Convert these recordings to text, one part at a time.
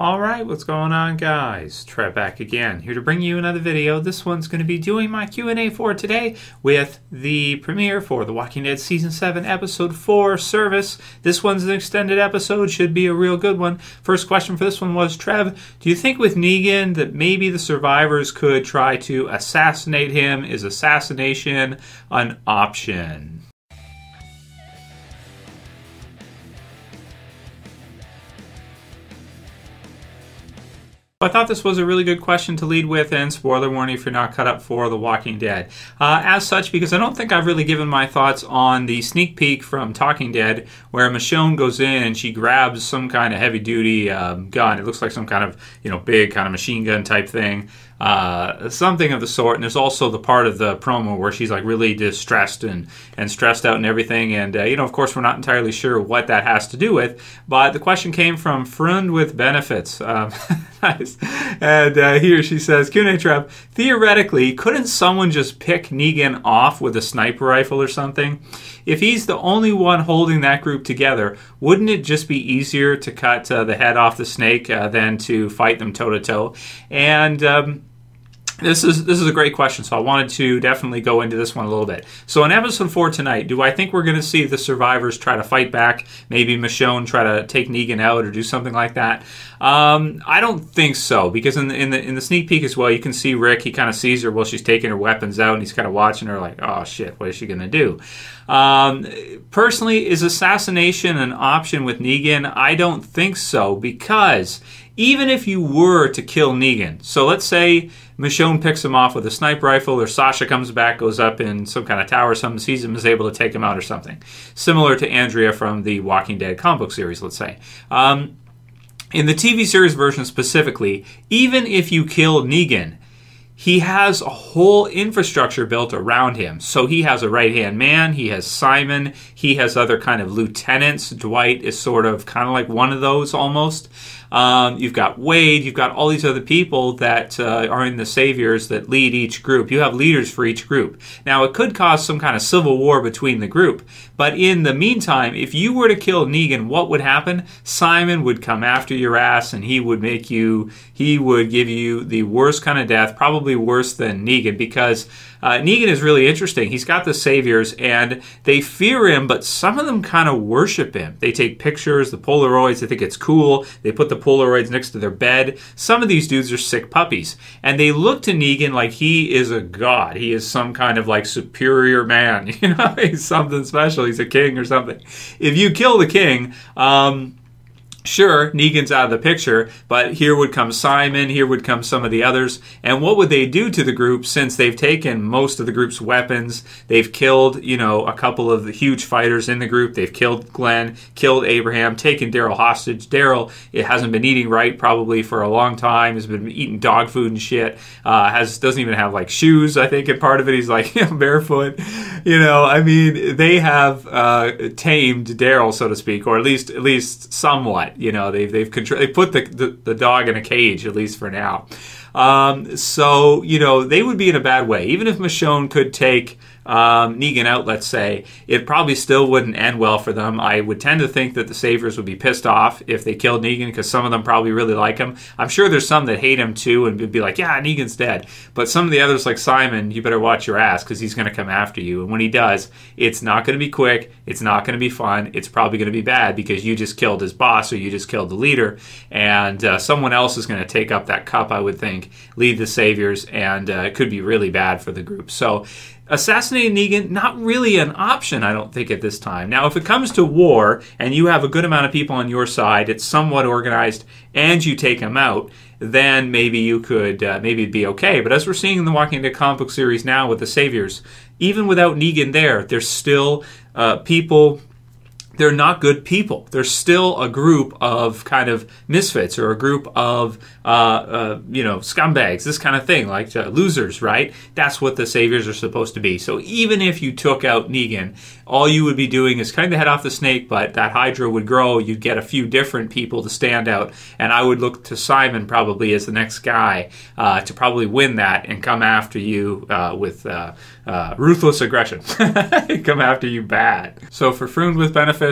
Alright, what's going on, guys? Trev back again, here to bring you another video. This one's going to be doing my Q&A for today with the premiere for The Walking Dead Season 7 Episode 4 Service. This one's an extended episode, should be a real good one. First question for this one was, Trev, do you think with Negan that maybe the survivors could try to assassinate him? Is assassination an option? I thought this was a really good question to lead with, and spoiler warning if you're not caught up for The Walking Dead. As such, because I don't think I've really given my thoughts on the sneak peek from Talking Dead, where Michonne goes in and she grabs some kind of heavy-duty gun. It looks like some kind of, big kind of machine gun type thing. Something of the sort, and there's also the part of the promo where she's like really distressed and stressed out and everything, and of course we're not entirely sure what that has to do with, but the question came from Freund with benefits. Nice. And here she says, Q&A Trev, theoretically, couldn't someone just pick Negan off with a sniper rifle or something? If he's the only one holding that group together, wouldn't it just be easier to cut the head off the snake than to fight them toe-to-toe? And This is a great question, so I wanted to definitely go into this one a little bit. So in episode 4 tonight, do I think we're going to see the survivors try to fight back? Maybe Michonne try to take Negan out or do something like that? I don't think so, because in the sneak peek as well, you can see Rick. He kind of sees her while she's taking her weapons out, and he's kind of watching her like, oh shit, what is she going to do? Personally, is assassination an option with Negan? I don't think so, because even if you were to kill Negan, so let's say Michonne picks him off with a sniper rifle, or Sasha comes back, goes up in some kind of tower or something, sees him, is able to take him out or something. Similar to Andrea from the Walking Dead comic book series, let's say. In the TV series version specifically, even if you kill Negan, he has a whole infrastructure built around him. So he has a right-hand man, he has Simon, he has other kind of lieutenants. Dwight is sort of kind of like one of those almost. You've got Wade, you've got all these other people that are in the Saviors that lead each group. You have leaders for each group. He could cause some kind of civil war between the group, but in the meantime, if you were to kill Negan, what would happen? Simon would come after your ass, and he would give you the worst kind of death, probably worse than Negan, because Negan is really interesting. He's got the Saviors, and they fear him, but some of them kind of worship him. They take pictures, the Polaroids, they think it's cool. They put the Polaroids next to their bed. Some of these dudes are sick puppies, and they look to Negan like he is a god. He is some kind of like superior man. He's something special. He's a king or something. If you kill the king, sure, Negan's out of the picture, but here would come Simon, here would come some of the others, and what would they do to the group since they've taken most of the group's weapons? They've killed, a couple of the huge fighters in the group. They've killed Glenn, killed Abraham, taken Daryl hostage. Daryl, it hasn't been eating right probably for a long time, has been eating dog food and shit, doesn't even have like shoes, I think, and part of it he's like barefoot. They have tamed Daryl, so to speak, or at least somewhat. They've put the dog in a cage, at least for now. So they would be in a bad way. Even if Michonne could take Negan out, let's say, it probably still wouldn't end well for them. I would tend to think that the Saviors would be pissed off if they killed Negan, because some of them probably really like him. I'm sure there's some that hate him too and would be like, yeah, Negan's dead. But some of the others, like Simon, you better watch your ass, because he's going to come after you. And when he does, it's not going to be quick. It's not going to be fun. It's probably going to be bad, because you just killed his boss, or you just killed the leader. And someone else is going to take up that cup, I would think, lead the Saviors, and it could be really bad for the group. So assassinating Negan, not really an option, I don't think, at this time. Now, if it comes to war, and you have a good amount of people on your side, it's somewhat organized, and you take him out, then maybe you could, maybe it'd be okay. But as we're seeing in the Walking Dead comic book series now with the Saviors, even without Negan there's still people. They're not good people. They're still a group of kind of misfits, or a group of, scumbags, this kind of thing, like losers, right? That's what the Saviors are supposed to be. So even if you took out Negan, all you would be doing is cutting the head off the snake, but that Hydra would grow. You'd get a few different people to stand out, and I would look to Simon probably as the next guy to probably win that and come after you with ruthless aggression. Come after you bad. So for Freund with benefits,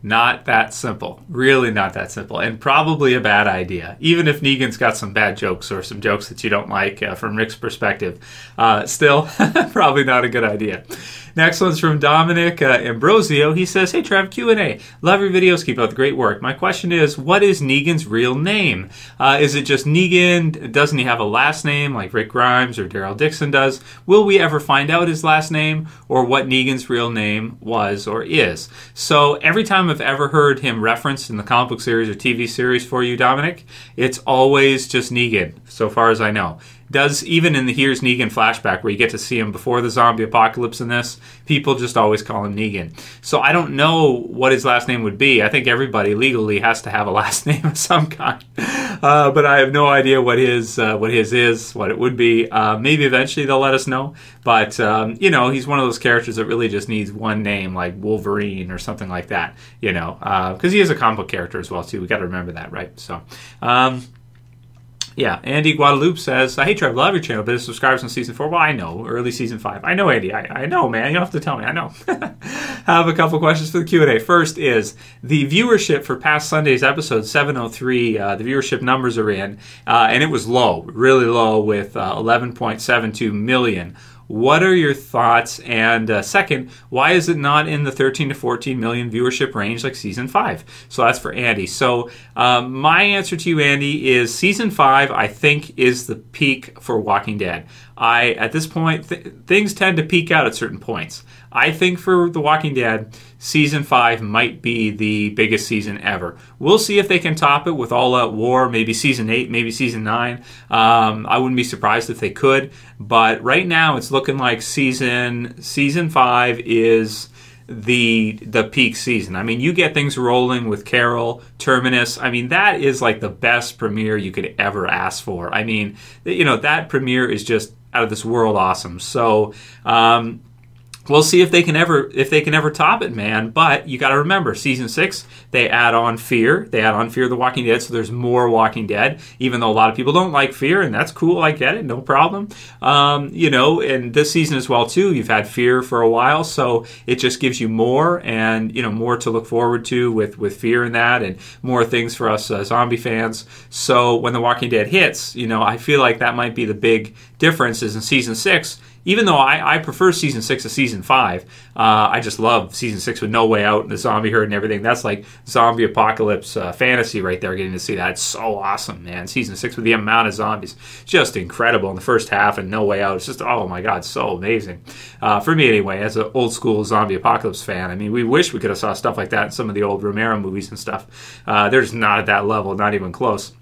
Not that simple. Really not that simple. And probably a bad idea. Even if Negan's got some bad jokes or some jokes that you don't like from Rick's perspective. Still, probably not a good idea. Next one's from Dominick Ambrosio. He says, hey, Trev, Q&A. Love your videos. Keep up the great work. My question is, what is Negan's real name? Is it just Negan? Doesn't he have a last name like Rick Grimes or Daryl Dixon does? Will we ever find out his last name or what Negan's real name was or is? So every time I've ever heard him referenced in the comic book series or TV series for you, Dominic, it's always just Negan, so far as I know. Does even in the Here's Negan flashback where you get to see him before the zombie apocalypse in this, people just always call him Negan. So I don't know what his last name would be. I think everybody legally has to have a last name of some kind. But I have no idea what his is, what it would be. Maybe eventually they'll let us know. But, he's one of those characters that really just needs one name, like Wolverine or something like that, because he is a comic book character as well, too. We got to remember that, right? So, yeah, Andy Guadalupe says, hey, Trev, love your channel, but his subscribers in Season 4. Well, I know, early Season 5. I know, Andy. I know, man. You don't have to tell me. I know. Have a couple questions for the Q&A. First is, the viewership for past Sunday's episode, 703, the viewership numbers are in, and it was low, really low, with 11.72 million. What are your thoughts? And second, why is it not in the 13 to 14 million viewership range like Season 5? So that's for Andy. So my answer to you, Andy, is Season 5, I think, is the peak for Walking Dead. At this point, things tend to peak out at certain points. I think for The Walking Dead, Season 5 might be the biggest season ever. We'll see if they can top it with All Out War, maybe Season 8, maybe Season 9. I wouldn't be surprised if they could. But right now, it's looking like Season 5 is the peak season. I mean, you get things rolling with Carol, Terminus. I mean, that is like the best premiere you could ever ask for. I mean, that premiere is just out of this world awesome. So, we'll see if they can ever top it, man. But you got to remember, Season 6, they add on Fear. They add on Fear the Walking Dead, so there's more Walking Dead, even though a lot of people don't like Fear, and that's cool. I get it. No problem. And this season as well, too, you've had Fear for a while, so it just gives you more and, more to look forward to with Fear and that, and more things for us zombie fans. So when The Walking Dead hits, I feel like that might be the big difference is in Season 6, even though I prefer Season 6 to Season 5, I just love Season 6 with No Way Out and the zombie herd and everything. That's like zombie apocalypse fantasy right there, getting to see that. It's so awesome, man. Season 6 with the amount of zombies. Just incredible in the first half and No Way Out. It's just, oh my God, so amazing. For me anyway, as an old school zombie apocalypse fan, I mean, we wish we could have saw stuff like that in some of the old Romero movies and stuff. They're just not at that level, not even close.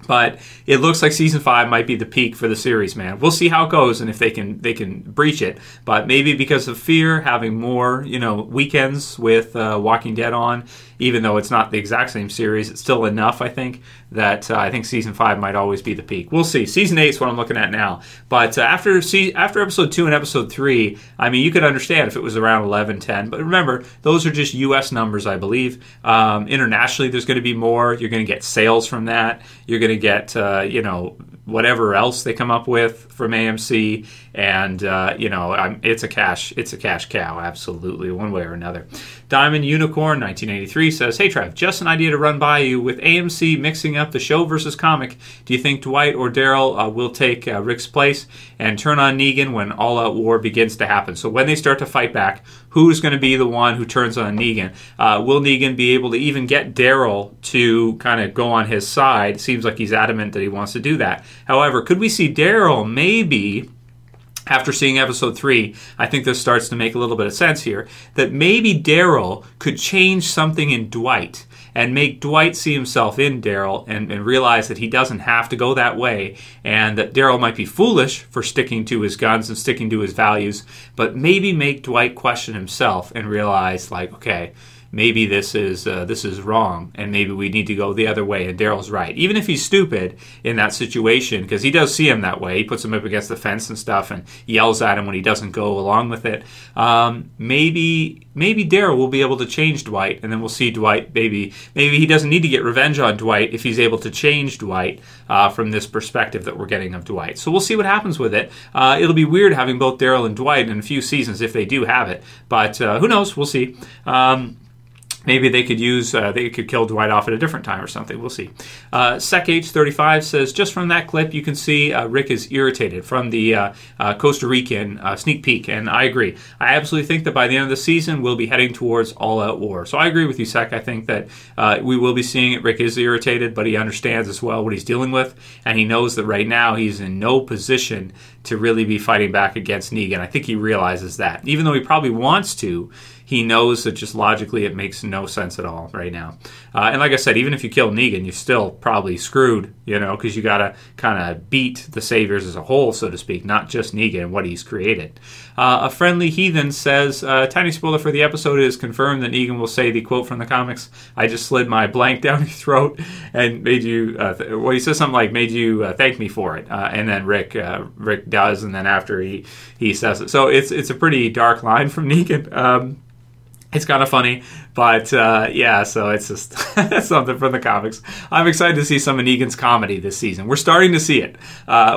But it looks like Season 5 might be the peak for the series, man. We'll see how it goes and if they can breach it. But maybe because of Fear, having more, weekends with Walking Dead on, even though it's not the exact same series, it's still enough, I think, that I think Season 5 might always be the peak. We'll see. Season 8 is what I'm looking at now. But after Episode 2 and Episode 3, I mean, you could understand if it was around 11, 10. But remember, those are just U.S. numbers, I believe. Internationally, there's going to be more. You're going to get sales from that. You're going to get, whatever else they come up with from AMC. And, it's a cash cow, absolutely, one way or another. Diamond Unicorn 1983 says, hey, Trev, just an idea to run by you. With AMC mixing up the show versus comic, do you think Dwight or Daryl will take Rick's place and turn on Negan when All Out War begins to happen? So when they start to fight back, who's going to be the one who turns on Negan? Will Negan be able to even get Daryl to kind of go on his side? It seems like he's adamant that he wants to do that. However, could we see Daryl maybe, after seeing Episode 3, I think this starts to make a little bit of sense here, that maybe Daryl could change something in Dwight and make Dwight see himself in Daryl and realize that he doesn't have to go that way, and that Daryl might be foolish for sticking to his guns and sticking to his values, but maybe make Dwight question himself and realize, like, okay, maybe this is wrong, and maybe we need to go the other way, and Daryl's right. Even if he's stupid in that situation, because he does see him that way. He puts him up against the fence and stuff and yells at him when he doesn't go along with it. Maybe Daryl will be able to change Dwight, and then we'll see Dwight, maybe he doesn't need to get revenge on Dwight if he's able to change Dwight from this perspective that we're getting of Dwight. So we'll see what happens with it. It'll be weird having both Daryl and Dwight in a few seasons if they do have it, but who knows? We'll see. Maybe they could they could kill Dwight off at a different time or something. We'll see. SecH35 says, just from that clip, you can see Rick is irritated from the Costa Rican sneak peek, and I agree. I absolutely think that by the end of the season, we'll be heading towards all-out war. So I agree with you, Sec. I think that we will be seeing it. Rick is irritated, but he understands as well what he's dealing with, and he knows that right now he's in no position to really be fighting back against Negan. I think he realizes that. Even though he probably wants to, he knows that just logically it makes no sense at all right now. And like I said, even if you kill Negan, you're still probably screwed, because you got to kind of beat the Saviors as a whole, so to speak, not just Negan and what he's created. A friendly heathen says, tiny spoiler for the episode, it is confirmed that Negan will say the quote from the comics, "I just slid my blank down your throat and made you," well, he says something like, "made you thank me for it." And then Rick does, and then after he says it. So it's a pretty dark line from Negan. It's kind of funny, but yeah, so it's just something from the comics. I'm excited to see some of Negan's comedy this season. We're starting to see it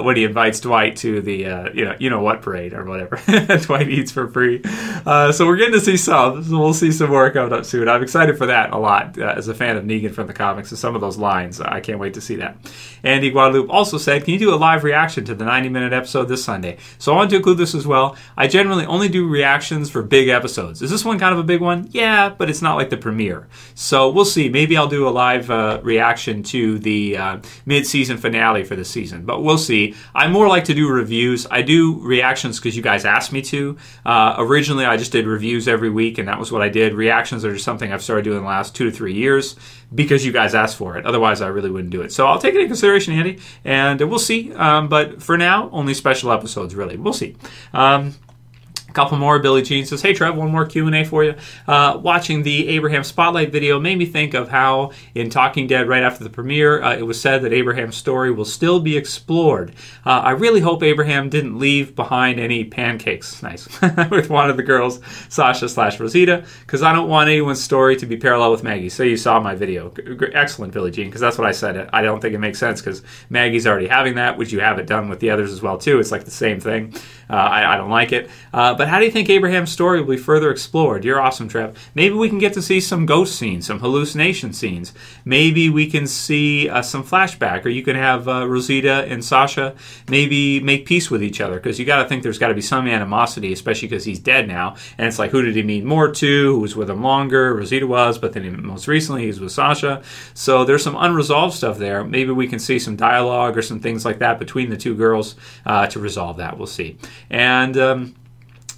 when he invites Dwight to the you know what parade or whatever. Dwight eats for free, so we're getting to see some. So we'll see some more coming up soon. I'm excited for that a lot as a fan of Negan from the comics and some of those lines. I can't wait to see that. Andy Guadalupe also said, "Can you do a live reaction to the 90-minute episode this Sunday?" So I want to include this as well. I generally only do reactions for big episodes. Is this one kind of a big one? Yeah, but it's not like the premiere. So we'll see. Maybe I'll do a live reaction to the mid-season finale for the season, but we'll see. I more like to do reviews. I do reactions because you guys asked me to. Originally, I just did reviews every week, and that was what I did. Reactions are just something I've started doing the last 2 to 3 years because you guys asked for it. Otherwise, I really wouldn't do it. So I'll take it into consideration, Andy, and we'll see. But for now, only special episodes, really. We'll see. Couple more. Billy Jean says, "Hey Trev, one more Q&A for you. Watching the Abraham Spotlight video made me think of how in Talking Dead right after the premiere, it was said that Abraham's story will still be explored. I really hope Abraham didn't leave behind any pancakes," nice, "with one of the girls, Sasha/Rosita, because I don't want anyone's story to be parallel with Maggie." So you saw my video. Excellent, Billy Jean, because that's what I said. I don't think it makes sense because Maggie's already having that. Would you have it done with the others as well too? It's like the same thing. I don't like it. But how do you think Abraham's story will be further explored? You're awesome, Trev. Maybe we can get to see some ghost scenes, some hallucination scenes. Maybe we can see some flashback, or you can have Rosita and Sasha maybe make peace with each other, because you got to think there's got to be some animosity, especially because he's dead now. And it's like, who did he mean more to? Who was with him longer? Rosita was, but then most recently he was with Sasha. So there's some unresolved stuff there. Maybe we can see some dialogue or some things like that between the two girls to resolve that. We'll see. And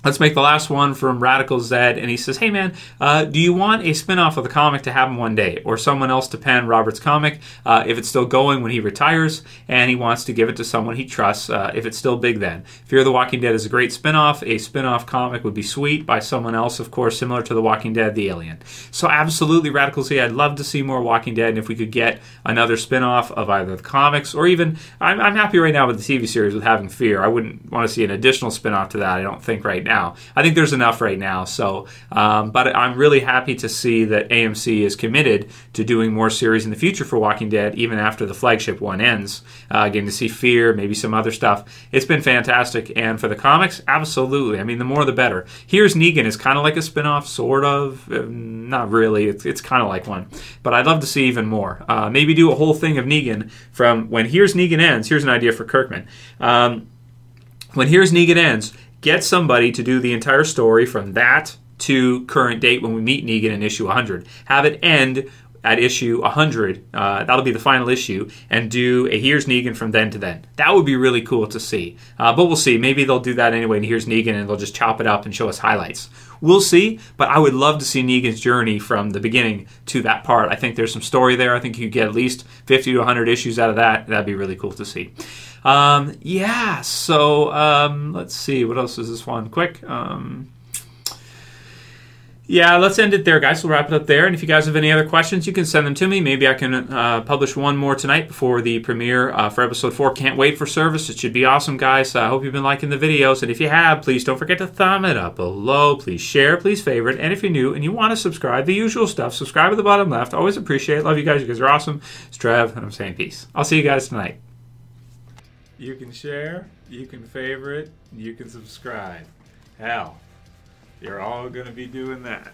let's make the last one from Radical Zed, and he says, "Hey man, do you want a spin-off of the comic to happen one day, or someone else to pen Robert's comic if it's still going when he retires, and he wants to give it to someone he trusts if it's still big then? Fear the Walking Dead is a great spin-off. A spin-off comic would be sweet by someone else, of course, similar to The Walking Dead, The Alien." So absolutely, Radical Z, I'd love to see more Walking Dead, and if we could get another spin-off of either the comics, or even, I'm happy right now with the TV series with having Fear. I wouldn't want to see an additional spin-off to that, I don't think, right now. I think there's enough right now. So, but I'm really happy to see that AMC is committed to doing more series in the future for Walking Dead, even after the flagship one ends. Getting to see Fear, maybe some other stuff. It's been fantastic. And for the comics, absolutely. I mean, the more the better. Here's Negan is kind of like a spin-off, sort of. Not really. It's kind of like one. But I'd love to see even more. Maybe do a whole thing of Negan from when Here's Negan ends. Here's an idea for Kirkman. When Here's Negan ends, get somebody to do the entire story from that to current date when we meet Negan in issue 100. Have it end at issue 100. That'll be the final issue. And do a Here's Negan from then to then. That would be really cool to see. But we'll see. Maybe they'll do that anyway, and Here's Negan, and they'll just chop it up and show us highlights. We'll see, but I would love to see Negan's journey from the beginning to that part. I think there's some story there. I think you could get at least 50 to 100 issues out of that. That'd be really cool to see. Yeah, so let's see. What else is this one? Quick. Yeah, let's end it there, guys. We'll wrap it up there. And if you guys have any other questions, you can send them to me. Maybe I can publish one more tonight before the premiere for Episode 4. Can't wait for service. It should be awesome, guys. I hope you've been liking the videos. And if you have, please don't forget to thumb it up below. Please share. Please favorite. And if you're new and you want to subscribe, the usual stuff, subscribe at the bottom left. Always appreciate it. Love you guys. You guys are awesome. It's Trev, and I'm saying peace. I'll see you guys tonight. You can share, you can favorite, you can subscribe. Hell, you're all going to be doing that.